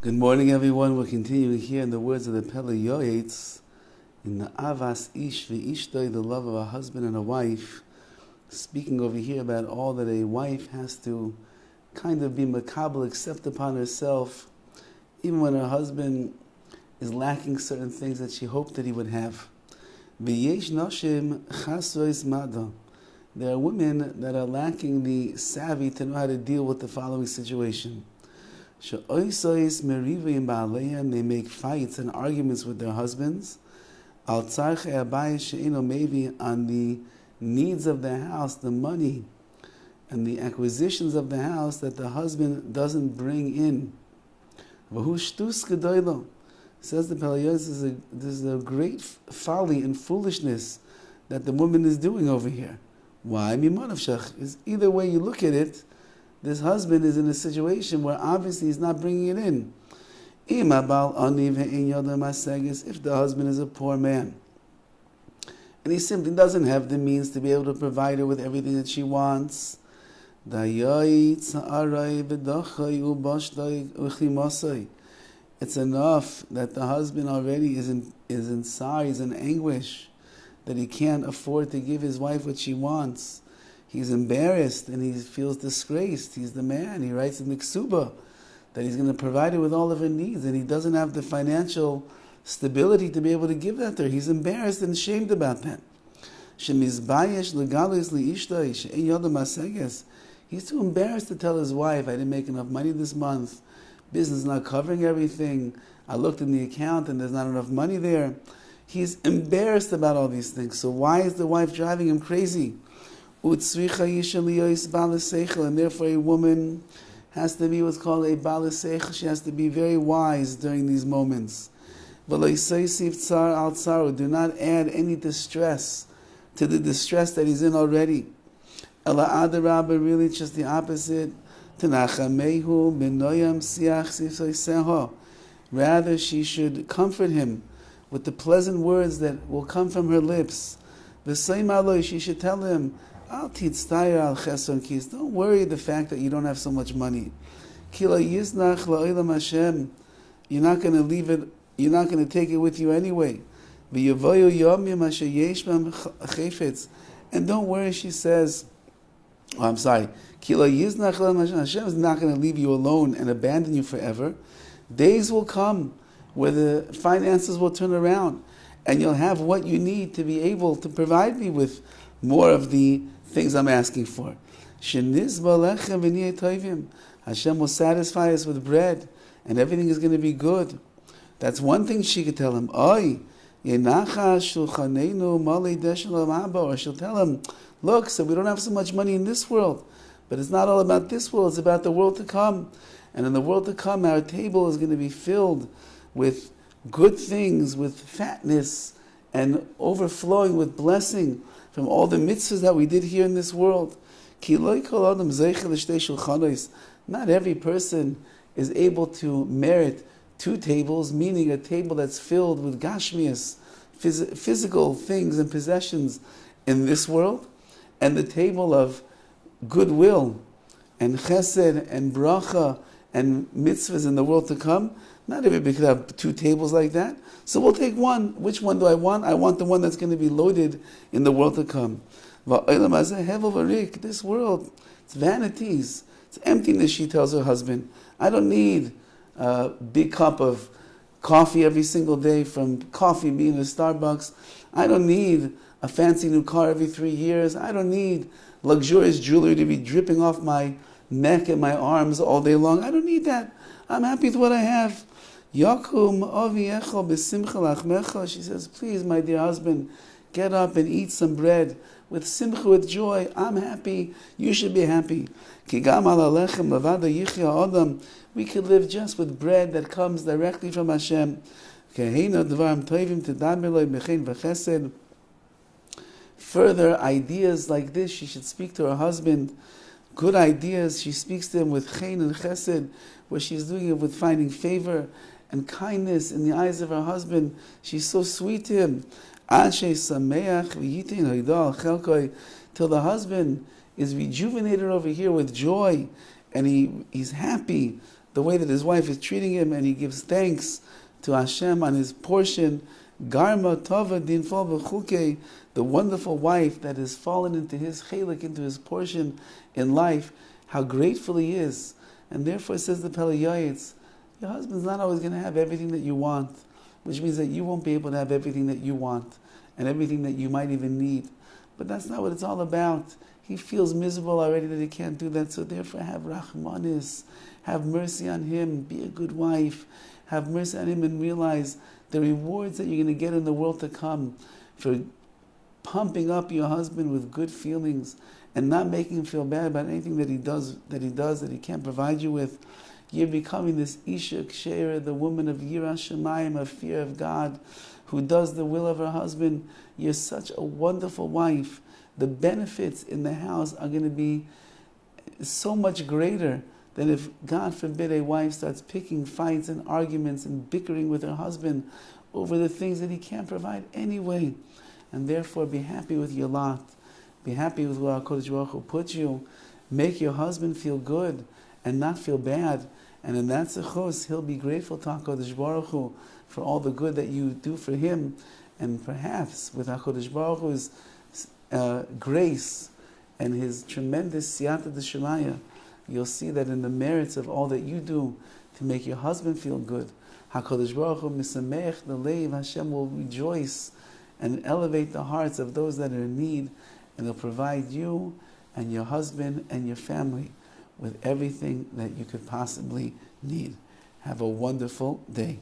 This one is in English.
Good morning, everyone. We're continuing here in the words of the PELE YOETZ in the Ahavas Ish v'ishtoi, the love of a husband and a wife, speaking over here about all that a wife has to kind of be makabel, accept upon herself, even when her husband is lacking certain things that she hoped that he would have. V'yesh noshim chasrois mada. There are women that are lacking the savvy to know how to deal with the following situation. They make fights and arguments with their husbands on the needs of the house, the money and the acquisitions of the house that the husband doesn't bring in. Says the PELE YOETZ, this is a great folly and foolishness that the woman is doing over here. Why? Is either way you look at it, this husband is in a situation where obviously he's not bringing it in. If the husband is a poor man and he simply doesn't have the means to be able to provide her with everything that she wants, it's enough that the husband already is in sighs and anguish that he can't afford to give his wife what she wants. He's embarrassed and he feels disgraced. He's the man. He writes in the Ksuba that he's going to provide her with all of her needs, and he doesn't have the financial stability to be able to give that to her. He's embarrassed and ashamed about that. He's too embarrassed to tell his wife, I didn't make enough money this month. Business not covering everything. I looked in the account and there's not enough money there. He's embarrassed about all these things. So why is the wife driving him crazy? And therefore a woman has to be what's called a bale seichel. She has to be very wise during these moments. Do not add any distress to the distress that he's in already. Really just the opposite. Rather, she should comfort him with the pleasant words that will come from her lips. She should tell him, don't worry the fact that you don't have so much money. You're not going to leave it, you're not going to take it with you anyway. And don't worry, she says, Hashem is not going to leave you alone and abandon you forever. Days will come where the finances will turn around and you'll have what you need to be able to provide me with more of the things I'm asking for. Hashem will satisfy us with bread and everything is going to be good. That's one thing she could tell him. Or she'll tell him, look, so we don't have so much money in this world, but it's not all about this world, it's about the world to come. And in the world to come, our table is going to be filled with good things, with fatness, and overflowing with blessing from all the mitzvahs that we did here in this world. Not every person is able to merit two tables, meaning a table that's filled with gashmias, physical things and possessions in this world, and the table of goodwill and chesed and bracha and mitzvahs in the world to come. Not everybody could have two tables like that. So we'll take one. Which one do I want? I want the one that's going to be loaded in the world to come. This world, it's vanities. It's emptiness, she tells her husband. I don't need a big cup of coffee every single day from Coffee Bean or Starbucks. I don't need a fancy new car every 3 years. I don't need luxurious jewelry to be dripping off my neck and my arms all day long. I don't need that. I'm happy with what I have. Yakum aviecho b'simcha lachmecha. She says, please, my dear husband, get up and eat some bread with simcha, with joy. I'm happy. You should be happy. Ki gam al alechem levada yichya adam. We could live just with bread that comes directly from Hashem. Keheina dvarim tovim tedaber lo b'chein v'chesed. Further ideas like this, she should speak to her husband. Good ideas, she speaks to him with chen and chesed, where she's doing it with finding favor and kindness in the eyes of her husband. She's so sweet to him. Till the husband is rejuvenated over here with joy, and he's happy. the way that his wife is treating him, and he gives thanks to Hashem on his portion. Garma tova din fol b'chuke, the wonderful wife that has fallen into his chelik, into his portion in life, how grateful he is. And therefore says the PELE YOETZ, your husband's not always going to have everything that you want, which means that you won't be able to have everything that you want and everything that you might even need. But that's not what it's all about. He feels miserable already that he can't do that, so therefore have rachmanis, have mercy on him, be a good wife, have mercy on him, and realize the rewards that you're going to get in the world to come for pumping up your husband with good feelings and not making him feel bad about anything that he does that he can't provide you with. You're becoming this Isha Ksheira, the woman of Yirah Shamayim, of fear of God, who does the will of her husband. You're such a wonderful wife. The benefits in the house are going to be so much greater than if, God forbid, a wife starts picking fights and arguments and bickering with her husband over the things that he can't provide anyway. And therefore, be happy with your lot. Be happy with where HaKadosh Baruch Hu put you. Make your husband feel good and not feel bad. And in that sechus, he'll be grateful to HaKadosh Baruch Hu for all the good that you do for him. And perhaps with HaKadosh Baruch Hu's grace and his tremendous siyata d'shamayah, you'll see that in the merits of all that you do to make your husband feel good, HaKadosh Baruch Hu misamech the leiv, Hashem will rejoice and elevate the hearts of those that are in need, and he'll provide you and your husband and your family with everything that you could possibly need. Have a wonderful day.